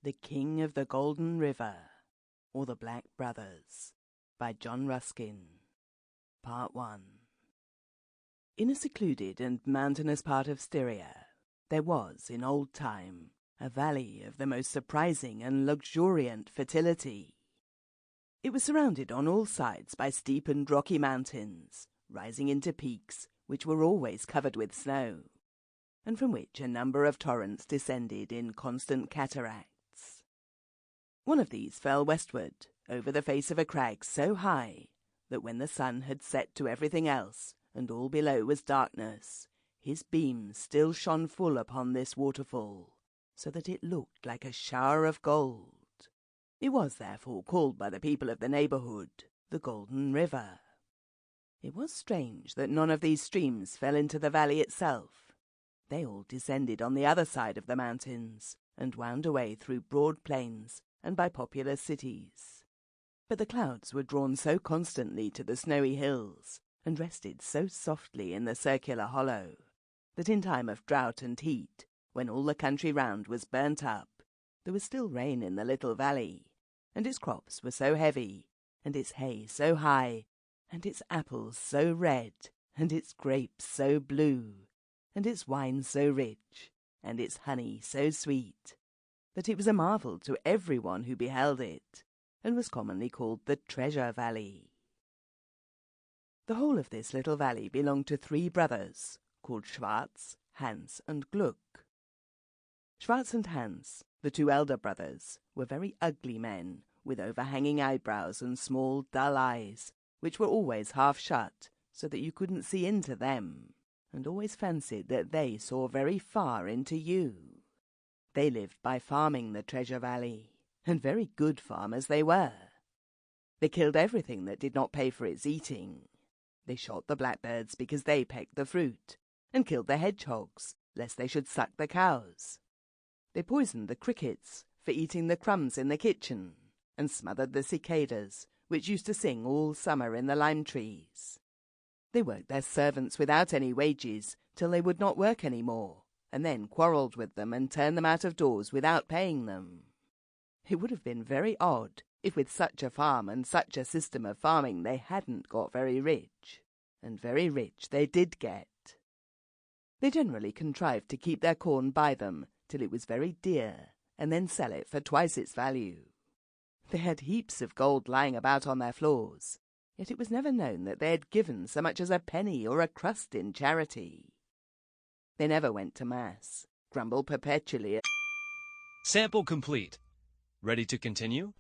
The King of the Golden River, or the Black Brothers, by John Ruskin. Part 1. In a secluded and mountainous part of Styria, there was, in old time, a valley of the most surprising and luxuriant fertility. It was surrounded on all sides by steep and rocky mountains, rising into peaks which were always covered with snow, and from which a number of torrents descended in constant cataracts. One of these fell westward, over the face of a crag so high that when the sun had set to everything else, and all below was darkness, his beams still shone full upon this waterfall, so that it looked like a shower of gold. It was therefore called by the people of the neighbourhood the Golden River. It was strange that none of these streams fell into the valley itself. They all descended on the other side of the mountains, and wound away through broad plains and by populous cities. But the clouds were drawn so constantly to the snowy hills, and rested so softly in the circular hollow, that in time of drought and heat, when all the country round was burnt up, there was still rain in the little valley, and its crops were so heavy, and its hay so high, and its apples so red, and its grapes so blue, and its wine so rich, and its honey so sweet, that it was a marvel to every one who beheld it, and was commonly called the Treasure Valley. The whole of this little valley belonged to 3 brothers, called Schwarz, Hans, and Gluck. Schwarz and Hans, the 2 elder brothers, were very ugly men, with overhanging eyebrows and small, dull eyes, which were always half shut, so that you couldn't see into them, and always fancied that they saw very far into you. They lived by farming the Treasure Valley, and very good farmers they were. They killed everything that did not pay for its eating. They shot the blackbirds because they pecked the fruit, and killed the hedgehogs, lest they should suck the cows. They poisoned the crickets for eating the crumbs in the kitchen, and smothered the cicadas, which used to sing all summer in the lime trees. They worked their servants without any wages till they would not work any more, and then quarrelled with them and turned them out of doors without paying them. It would have been very odd if with such a farm and such a system of farming they hadn't got very rich, and very rich they did get. They generally contrived to keep their corn by them till it was very dear, and then sell it for twice its value. They had heaps of gold lying about on their floors, yet it was never known that they had given so much as a penny or a crust in charity. They never went to mass, grumbled perpetually. Sample complete. Ready to continue?